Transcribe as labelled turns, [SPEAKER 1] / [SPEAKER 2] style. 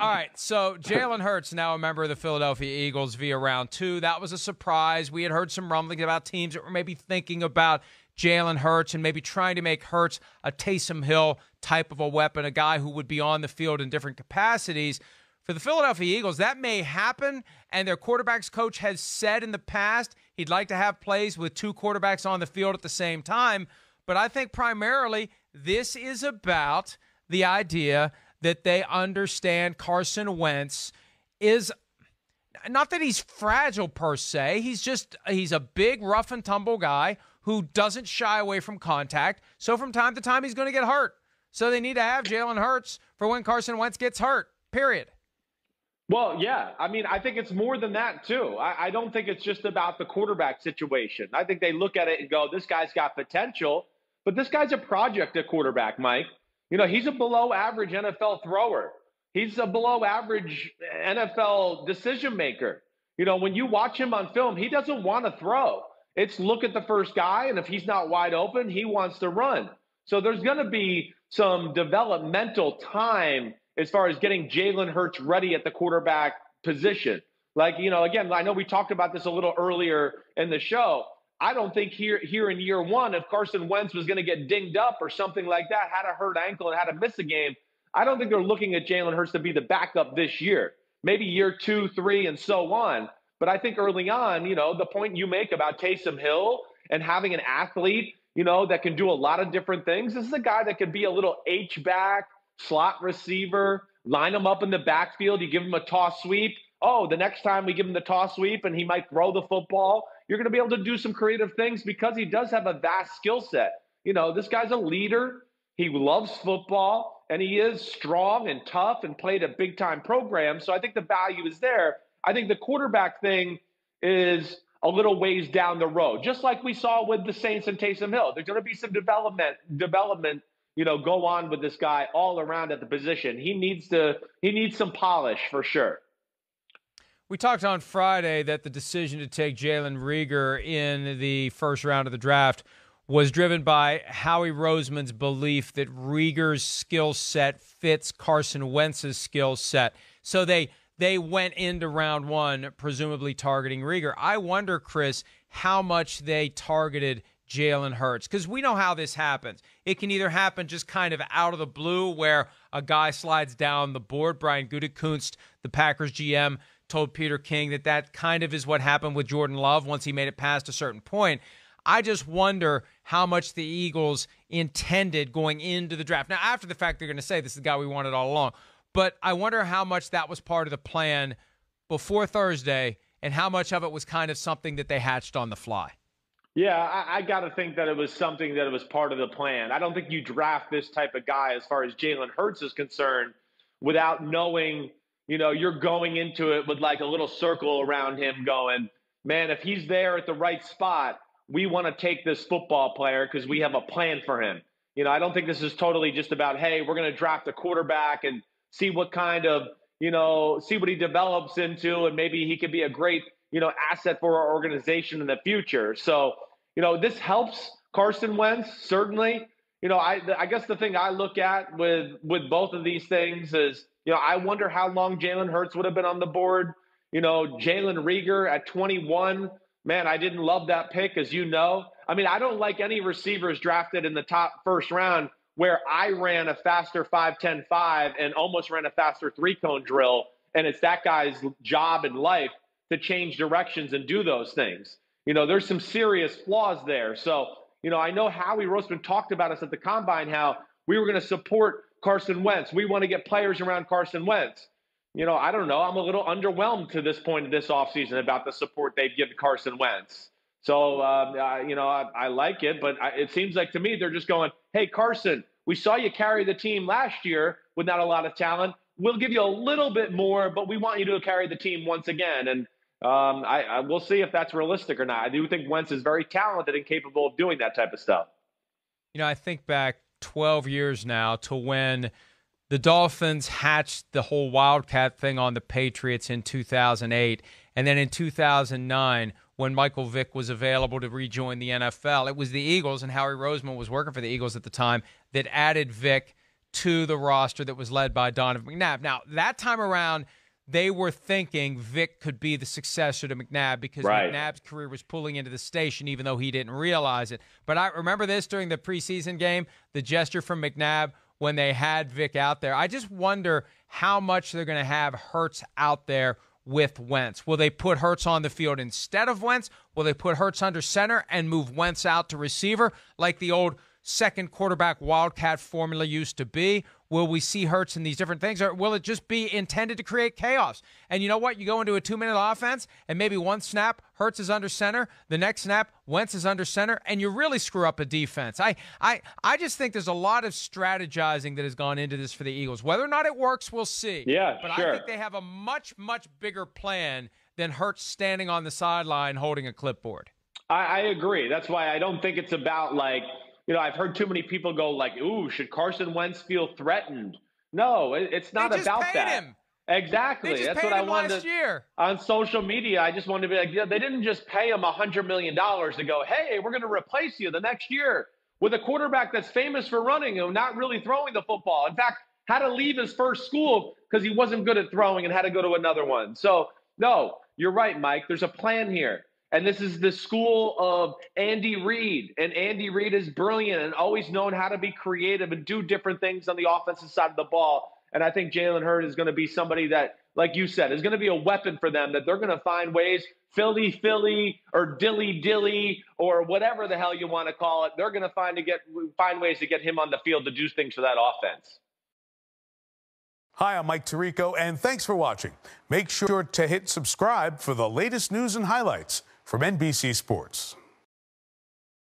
[SPEAKER 1] All right, so Jalen Hurts now a member of the Philadelphia Eagles via round 2. That was a surprise. We had heard some rumbling about teams that were maybe thinking about Jalen Hurts and maybe trying to make Hurts a Taysom Hill type of a weapon, a guy who would be on the field in different capacities. For the Philadelphia Eagles, that may happen, and their quarterbacks coach has said in the past he'd like to have plays with 2 quarterbacks on the field at the same time. But I think primarily this is about the idea that they understand Carson Wentz is not that he's fragile per se. He's a big rough and tumble guy who doesn't shy away from contact. So from time to time, he's going to get hurt. So they need to have Jalen Hurts for when Carson Wentz gets hurt, period.
[SPEAKER 2] Well, yeah. I mean, I think it's more than that, too. I don't think it's just about the quarterback situation. I think they look at it and go, this guy's got potential, but this guy's a project at quarterback, Mike. You know, he's a below-average NFL thrower. He's a below-average NFL decision maker. You know, when you watch him on film, he doesn't want to throw. It's look at the first guy, and if he's not wide open, he wants to run. So there's going to be some developmental time as far as getting Jalen Hurts ready at the quarterback position. Like, you know, again, I know we talked about this a little earlier in the show. I don't think here in year one, if Carson Wentz was going to get dinged up or something like that, had a hurt ankle and had to miss a game, I don't think they're looking at Jalen Hurts to be the backup this year. Maybe year 2, 3, and so on. But I think early on, you know, the point you make about Taysom Hill and having an athlete, you know, that can do a lot of different things. This is a guy that could be a little H-back, slot receiver, line him up in the backfield. You give him a toss sweep. Oh, the next time we give him the toss sweep and he might throw the football, you're going to be able to do some creative things because he does have a vast skill set. You know, this guy's a leader. He loves football, and he is strong and tough and played a big-time program. So I think the value is there. I think the quarterback thing is a little ways down the road, just like we saw with the Saints and Taysom Hill. There's going to be some development, you know, go on with this guy all around at the position. He needs some polish for sure.
[SPEAKER 1] We talked on Friday that the decision to take Jalen Reagor in the first round of the draft was driven by Howie Roseman's belief that Reagor's skill set fits Carson Wentz's skill set. So they went into round 1 presumably targeting Reagor. I wonder, Chris, how much they targeted Jalen Hurts, because we know how this happens. It can either happen just kind of out of the blue where a guy slides down the board. Brian Gutekunst, the Packers GM, told Peter King that kind of is what happened with Jordan Love once he made it past a certain point. I just wonder how much the Eagles intended going into the draft. Now, after the fact, they're going to say this is the guy we wanted all along. But I wonder how much that was part of the plan before Thursday and how much of it was kind of something that they hatched on the fly.
[SPEAKER 2] Yeah, I got to think that it was something that was part of the plan. I don't think you draft this type of guy as far as Jalen Hurts is concerned without knowing, you know, you're going into it with like a little circle around him going, man, if he's there at the right spot, we want to take this football player because we have a plan for him. You know, I don't think this is totally just about, hey, we're going to draft a quarterback and see what kind of, you know, see what he develops into, and maybe he could be a great, you know, asset for our organization in the future. So, you know, this helps Carson Wentz, certainly. You know, I guess the thing I look at with both of these things is, you know, I wonder how long Jalen Hurts would have been on the board. You know, Jalen Reagor at 21, man, I didn't love that pick, as you know. I mean, I don't like any receivers drafted in the top first round where I ran a faster 5-10-5 and almost ran a faster 3-cone drill, and it's that guy's job in life to change directions and do those things. You know, there's some serious flaws there. So, you know, I know Howie Roseman talked about us at the Combine, how we were going to support Carson Wentz. We want to get players around Carson Wentz. You know, I don't know. I'm a little underwhelmed to this point in this offseason about the support they've given Carson Wentz. So, you know, I like it, but it seems like to me they're just going, hey, Carson, we saw you carry the team last year with not a lot of talent. We'll give you a little bit more, but we want you to carry the team once again. And I we'll see if that's realistic or not. I do think Wentz is very talented and capable of doing that type of stuff.
[SPEAKER 1] You know, I think back 12 years now to when the Dolphins hatched the whole Wildcat thing on the Patriots in 2008. And then in 2009, when Michael Vick was available to rejoin the NFL, it was the Eagles, and Howie Roseman was working for the Eagles at the time, that added Vick to the roster that was led by Donovan McNabb. Now, that time around, they were thinking Vic could be the successor to McNabb because McNabb's career was pulling into the station, even though he didn't realize it. But I remember this during the preseason game, the gesture from McNabb when they had Vic out there. I just wonder how much they're going to have Hurts out there with Wentz. Will they put Hurts on the field instead of Wentz? Will they put Hurts under center and move Wentz out to receiver like the old second quarterback wildcat formula used to be? Will we see Hurts in these different things, or will it just be intended to create chaos? And you know what? You go into a 2-minute offense, and maybe one snap, Hurts is under center. The next snap, Wentz is under center, and you really screw up a defense. I just think there's a lot of strategizing that has gone into this for the Eagles. Whether or not it works, we'll see.
[SPEAKER 2] Yeah,
[SPEAKER 1] but
[SPEAKER 2] sure.
[SPEAKER 1] I think they have a much, much bigger plan than Hurts standing on the sideline holding a clipboard.
[SPEAKER 2] I agree. That's why I don't think it's about I've heard too many people go like, ooh, should Carson Wentz feel threatened? No, it's not about that.
[SPEAKER 1] Him.
[SPEAKER 2] Exactly.
[SPEAKER 1] That's
[SPEAKER 2] what I wanted
[SPEAKER 1] last year.
[SPEAKER 2] On social media. I just wanted to be like, they didn't just pay him $100 million to go, hey, we're going to replace you the next year with a quarterback that's famous for running and not really throwing the football. In fact, had to leave his first school because he wasn't good at throwing and had to go to another one. So, no, you're right, Mike. There's a plan here. And this is the school of Andy Reid. And Andy Reid is brilliant and always known how to be creative and do different things on the offensive side of the ball. And I think Jalen Hurts is going to be somebody that, like you said, is going to be a weapon for them, that they're going to find ways, Philly, or Dilly, or whatever the hell you want to call it. They're going to find ways to get him on the field to do things for that offense.
[SPEAKER 3] Hi, I'm Mike Tirico, and thanks for watching. Make sure to hit subscribe for the latest news and highlights from NBC Sports.